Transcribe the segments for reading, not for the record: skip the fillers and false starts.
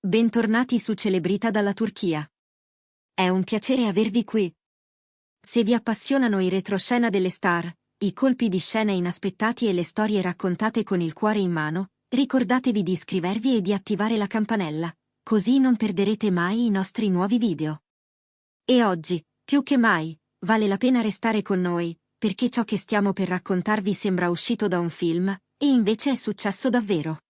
Bentornati su Celebrita dalla Turchia. È un piacere avervi qui. Se vi appassionano i retroscena delle star, i colpi di scena inaspettati e le storie raccontate con il cuore in mano, ricordatevi di iscrivervi e di attivare la campanella, così non perderete mai i nostri nuovi video. E oggi, più che mai, vale la pena restare con noi, perché ciò che stiamo per raccontarvi sembra uscito da un film, e invece è successo davvero.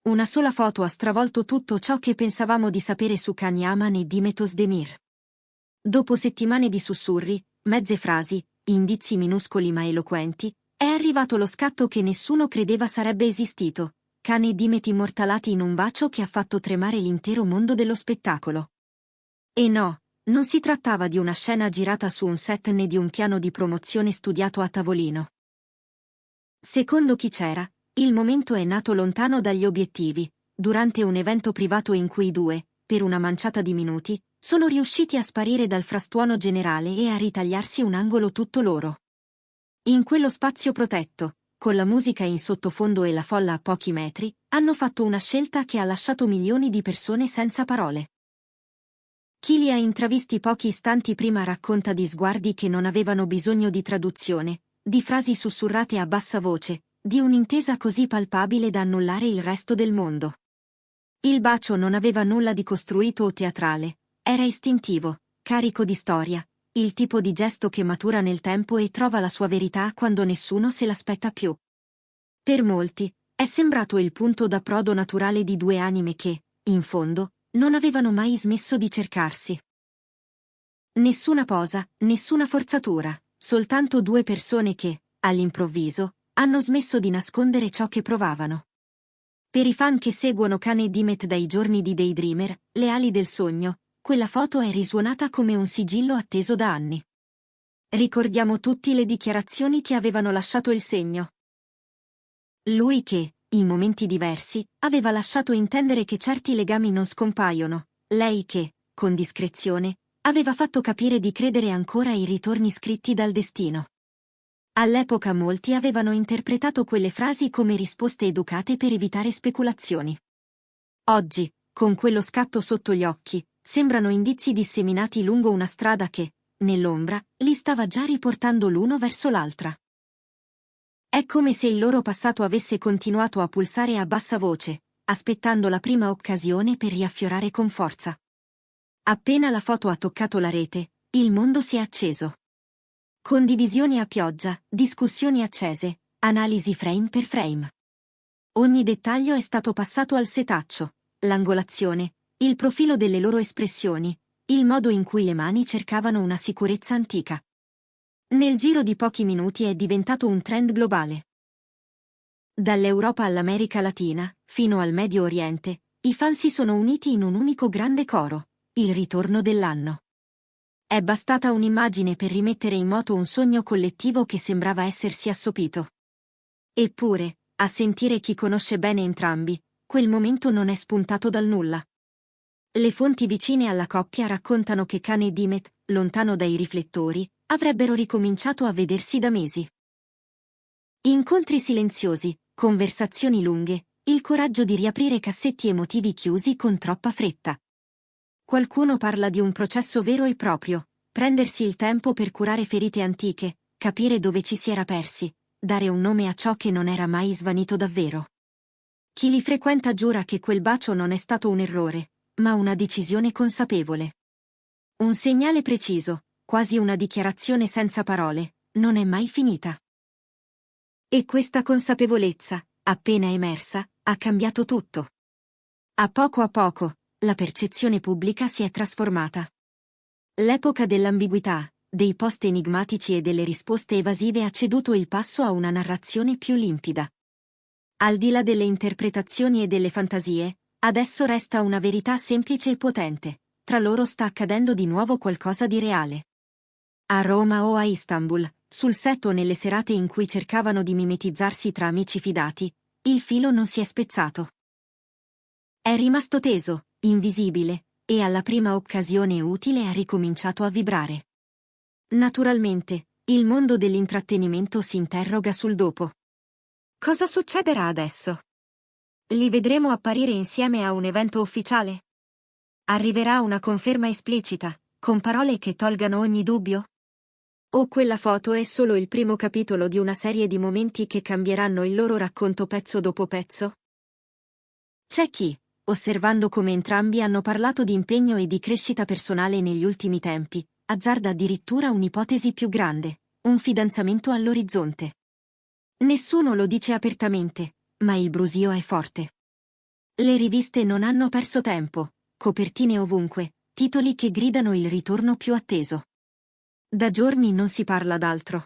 Una sola foto ha stravolto tutto ciò che pensavamo di sapere su Can Yaman e Demet Özdemir. Dopo settimane di sussurri, mezze frasi, indizi minuscoli ma eloquenti, è arrivato lo scatto che nessuno credeva sarebbe esistito: Can e Demet immortalati in un bacio che ha fatto tremare l'intero mondo dello spettacolo. E no, non si trattava di una scena girata su un set né di un piano di promozione studiato a tavolino. Secondo chi c'era, il momento è nato lontano dagli obiettivi, durante un evento privato in cui i due, per una manciata di minuti, sono riusciti a sparire dal frastuono generale e a ritagliarsi un angolo tutto loro. In quello spazio protetto, con la musica in sottofondo e la folla a pochi metri, hanno fatto una scelta che ha lasciato milioni di persone senza parole. Chi li ha intravisti pochi istanti prima racconta di sguardi che non avevano bisogno di traduzione, di frasi sussurrate a bassa voce, di un'intesa così palpabile da annullare il resto del mondo. Il bacio non aveva nulla di costruito o teatrale, era istintivo, carico di storia, il tipo di gesto che matura nel tempo e trova la sua verità quando nessuno se l'aspetta più. Per molti, è sembrato il punto d'approdo naturale di due anime che, in fondo, non avevano mai smesso di cercarsi. Nessuna posa, nessuna forzatura, soltanto due persone che, all'improvviso, hanno smesso di nascondere ciò che provavano. Per i fan che seguono Can e Demet dai giorni di Daydreamer, le ali del sogno, quella foto è risuonata come un sigillo atteso da anni. Ricordiamo tutti le dichiarazioni che avevano lasciato il segno. Lui che, in momenti diversi, aveva lasciato intendere che certi legami non scompaiono, lei che, con discrezione, aveva fatto capire di credere ancora ai ritorni scritti dal destino. All'epoca molti avevano interpretato quelle frasi come risposte educate per evitare speculazioni. Oggi, con quello scatto sotto gli occhi, sembrano indizi disseminati lungo una strada che, nell'ombra, li stava già riportando l'uno verso l'altra. È come se il loro passato avesse continuato a pulsare a bassa voce, aspettando la prima occasione per riaffiorare con forza. Appena la foto ha toccato la rete, il mondo si è acceso. Condivisioni a pioggia, discussioni accese, analisi frame per frame. Ogni dettaglio è stato passato al setaccio, l'angolazione, il profilo delle loro espressioni, il modo in cui le mani cercavano una sicurezza antica. Nel giro di pochi minuti è diventato un trend globale. Dall'Europa all'America Latina, fino al Medio Oriente, i fan si sono uniti in un unico grande coro: il ritorno dell'anno. È bastata un'immagine per rimettere in moto un sogno collettivo che sembrava essersi assopito. Eppure, a sentire chi conosce bene entrambi, quel momento non è spuntato dal nulla. Le fonti vicine alla coppia raccontano che Can e Demet, lontano dai riflettori, avrebbero ricominciato a vedersi da mesi. Incontri silenziosi, conversazioni lunghe, il coraggio di riaprire cassetti emotivi chiusi con troppa fretta. Qualcuno parla di un processo vero e proprio: prendersi il tempo per curare ferite antiche, capire dove ci si era persi, dare un nome a ciò che non era mai svanito davvero. Chi li frequenta giura che quel bacio non è stato un errore, ma una decisione consapevole. Un segnale preciso, quasi una dichiarazione senza parole: non è mai finita. E questa consapevolezza, appena emersa, ha cambiato tutto. A poco, la percezione pubblica si è trasformata. L'epoca dell'ambiguità, dei post enigmatici e delle risposte evasive ha ceduto il passo a una narrazione più limpida. Al di là delle interpretazioni e delle fantasie, adesso resta una verità semplice e potente: tra loro sta accadendo di nuovo qualcosa di reale. A Roma o a Istanbul, sul set o nelle serate in cui cercavano di mimetizzarsi tra amici fidati, il filo non si è spezzato. È rimasto teso, invisibile, e alla prima occasione utile ha ricominciato a vibrare. Naturalmente, il mondo dell'intrattenimento si interroga sul dopo. Cosa succederà adesso? Li vedremo apparire insieme a un evento ufficiale? Arriverà una conferma esplicita, con parole che tolgano ogni dubbio? O quella foto è solo il primo capitolo di una serie di momenti che cambieranno il loro racconto pezzo dopo pezzo? C'è chi, osservando come entrambi hanno parlato di impegno e di crescita personale negli ultimi tempi, azzarda addirittura un'ipotesi più grande, un fidanzamento all'orizzonte. Nessuno lo dice apertamente, ma il brusio è forte. Le riviste non hanno perso tempo, copertine ovunque, titoli che gridano il ritorno più atteso. Da giorni non si parla d'altro.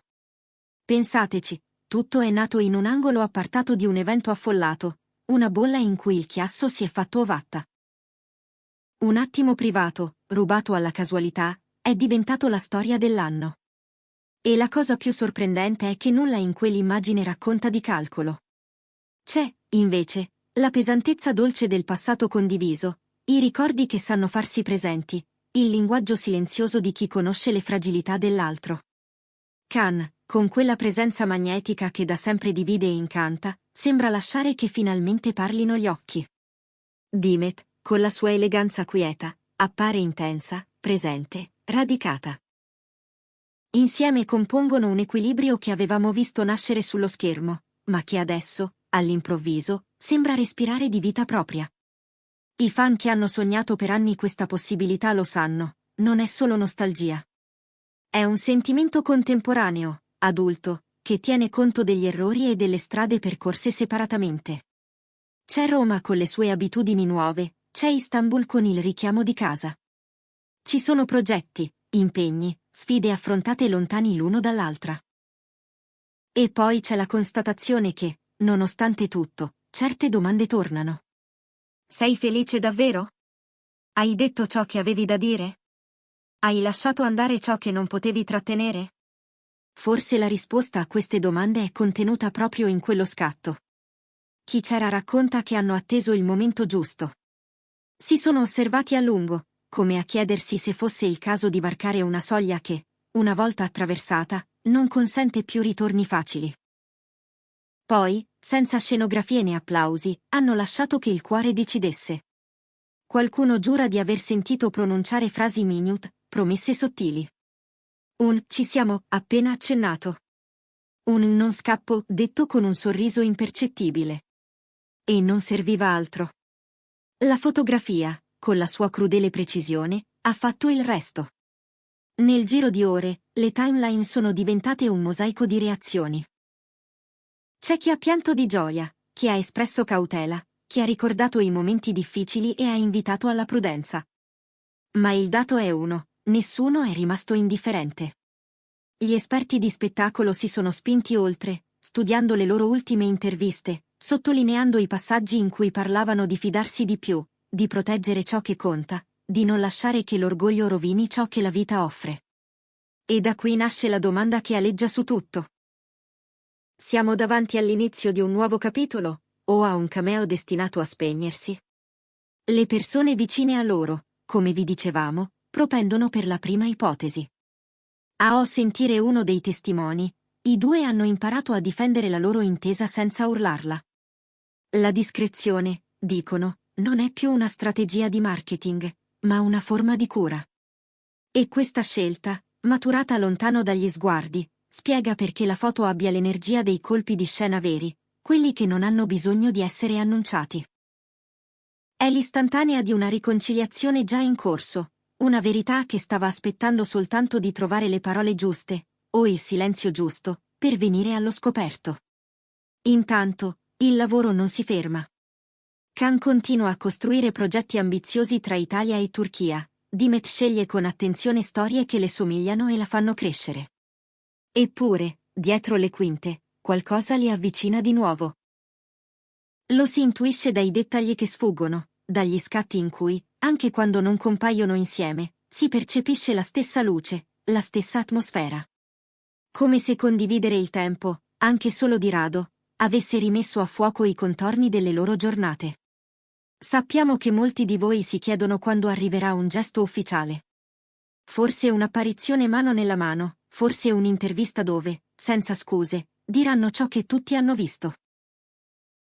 Pensateci, tutto è nato in un angolo appartato di un evento affollato, una bolla in cui il chiasso si è fatto ovatta. Un attimo privato, rubato alla casualità, è diventato la storia dell'anno. E la cosa più sorprendente è che nulla in quell'immagine racconta di calcolo. C'è, invece, la pesantezza dolce del passato condiviso, i ricordi che sanno farsi presenti, il linguaggio silenzioso di chi conosce le fragilità dell'altro. Khan, con quella presenza magnetica che da sempre divide e incanta, sembra lasciare che finalmente parlino gli occhi. Dimet, con la sua eleganza quieta, appare intensa, presente, radicata. Insieme compongono un equilibrio che avevamo visto nascere sullo schermo, ma che adesso, all'improvviso, sembra respirare di vita propria. I fan che hanno sognato per anni questa possibilità lo sanno, non è solo nostalgia. È un sentimento contemporaneo, adulto, che tiene conto degli errori e delle strade percorse separatamente. C'è Roma con le sue abitudini nuove, c'è Istanbul con il richiamo di casa. Ci sono progetti, impegni, sfide affrontate lontani l'uno dall'altra. E poi c'è la constatazione che, nonostante tutto, certe domande tornano. Sei felice davvero? Hai detto ciò che avevi da dire? Hai lasciato andare ciò che non potevi trattenere? Forse la risposta a queste domande è contenuta proprio in quello scatto. Chi c'era racconta che hanno atteso il momento giusto. Si sono osservati a lungo, come a chiedersi se fosse il caso di varcare una soglia che, una volta attraversata, non consente più ritorni facili. Poi, senza scenografie né applausi, hanno lasciato che il cuore decidesse. Qualcuno giura di aver sentito pronunciare frasi minute, promesse sottili. Un "ci siamo appena accennato". Un "non scappo" detto con un sorriso impercettibile. E non serviva altro. La fotografia, con la sua crudele precisione, ha fatto il resto. Nel giro di ore, le timeline sono diventate un mosaico di reazioni. C'è chi ha pianto di gioia, chi ha espresso cautela, chi ha ricordato i momenti difficili e ha invitato alla prudenza. Ma il dato è uno, nessuno è rimasto indifferente. Gli esperti di spettacolo si sono spinti oltre, studiando le loro ultime interviste, sottolineando i passaggi in cui parlavano di fidarsi di più, di proteggere ciò che conta, di non lasciare che l'orgoglio rovini ciò che la vita offre. E da qui nasce la domanda che aleggia su tutto. Siamo davanti all'inizio di un nuovo capitolo, o a un cameo destinato a spegnersi? Le persone vicine a loro, come vi dicevamo, propendono per la prima ipotesi. A sentire uno dei testimoni, i due hanno imparato a difendere la loro intesa senza urlarla. La discrezione, dicono, non è più una strategia di marketing, ma una forma di cura. E questa scelta, maturata lontano dagli sguardi, spiega perché la foto abbia l'energia dei colpi di scena veri, quelli che non hanno bisogno di essere annunciati. È l'istantanea di una riconciliazione già in corso, una verità che stava aspettando soltanto di trovare le parole giuste, o il silenzio giusto, per venire allo scoperto. Intanto, il lavoro non si ferma. Khan continua a costruire progetti ambiziosi tra Italia e Turchia, Dimet sceglie con attenzione storie che le somigliano e la fanno crescere. Eppure, dietro le quinte, qualcosa li avvicina di nuovo. Lo si intuisce dai dettagli che sfuggono, dagli scatti in cui, anche quando non compaiono insieme, si percepisce la stessa luce, la stessa atmosfera. Come se condividere il tempo, anche solo di rado, avesse rimesso a fuoco i contorni delle loro giornate. Sappiamo che molti di voi si chiedono quando arriverà un gesto ufficiale. Forse un'apparizione mano nella mano, forse un'intervista dove, senza scuse, diranno ciò che tutti hanno visto.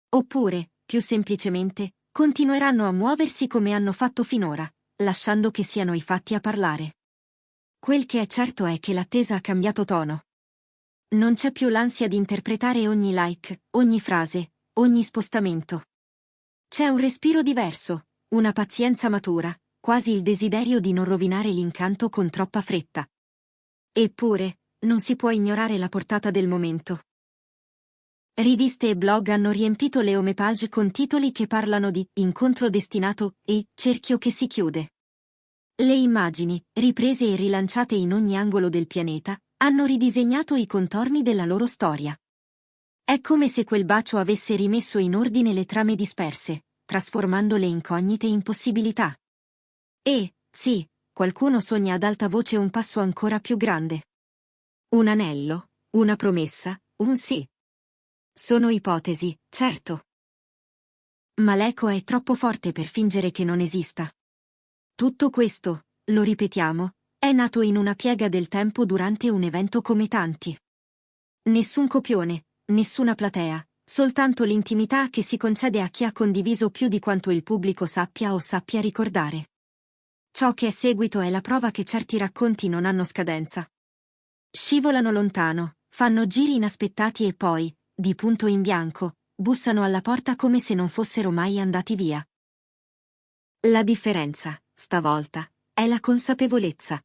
Oppure, più semplicemente, continueranno a muoversi come hanno fatto finora, lasciando che siano i fatti a parlare. Quel che è certo è che l'attesa ha cambiato tono. Non c'è più l'ansia di interpretare ogni like, ogni frase, ogni spostamento. C'è un respiro diverso, una pazienza matura, quasi il desiderio di non rovinare l'incanto con troppa fretta. Eppure, non si può ignorare la portata del momento. Riviste e blog hanno riempito le homepage con titoli che parlano di incontro destinato e cerchio che si chiude. Le immagini, riprese e rilanciate in ogni angolo del pianeta, hanno ridisegnato i contorni della loro storia. È come se quel bacio avesse rimesso in ordine le trame disperse, trasformando le incognite in possibilità. E, sì, qualcuno sogna ad alta voce un passo ancora più grande. Un anello, una promessa, un sì. Sono ipotesi, certo. Ma l'eco è troppo forte per fingere che non esista. Tutto questo, lo ripetiamo, è nato in una piega del tempo durante un evento come tanti. Nessun copione, nessuna platea, soltanto l'intimità che si concede a chi ha condiviso più di quanto il pubblico sappia o sappia ricordare. Ciò che è seguito è la prova che certi racconti non hanno scadenza. Scivolano lontano, fanno giri inaspettati e poi, di punto in bianco, bussano alla porta come se non fossero mai andati via. La differenza, stavolta, è la consapevolezza.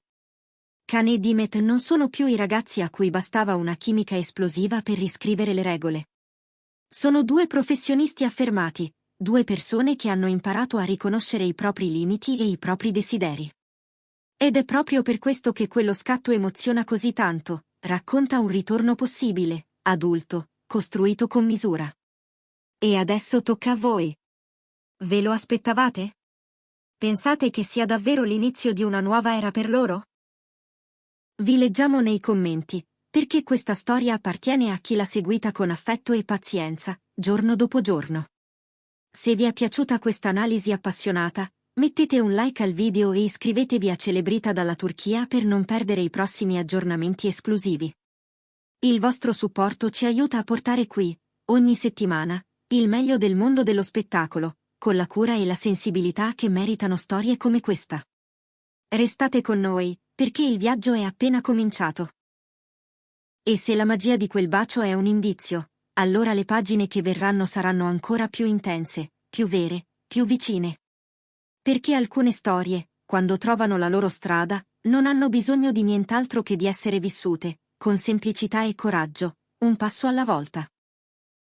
Kane e Dimet non sono più i ragazzi a cui bastava una chimica esplosiva per riscrivere le regole. Sono due professionisti affermati, due persone che hanno imparato a riconoscere i propri limiti e i propri desideri. Ed è proprio per questo che quello scatto emoziona così tanto, racconta un ritorno possibile, adulto, costruito con misura. E adesso tocca a voi. Ve lo aspettavate? Pensate che sia davvero l'inizio di una nuova era per loro? Vi leggiamo nei commenti, perché questa storia appartiene a chi l'ha seguita con affetto e pazienza, giorno dopo giorno. Se vi è piaciuta questa analisi appassionata, mettete un like al video e iscrivetevi a Celebrita dalla Turchia per non perdere i prossimi aggiornamenti esclusivi. Il vostro supporto ci aiuta a portare qui, ogni settimana, il meglio del mondo dello spettacolo, con la cura e la sensibilità che meritano storie come questa. Restate con noi, perché il viaggio è appena cominciato. E se la magia di quel bacio è un indizio, allora le pagine che verranno saranno ancora più intense, più vere, più vicine. Perché alcune storie, quando trovano la loro strada, non hanno bisogno di nient'altro che di essere vissute, con semplicità e coraggio, un passo alla volta.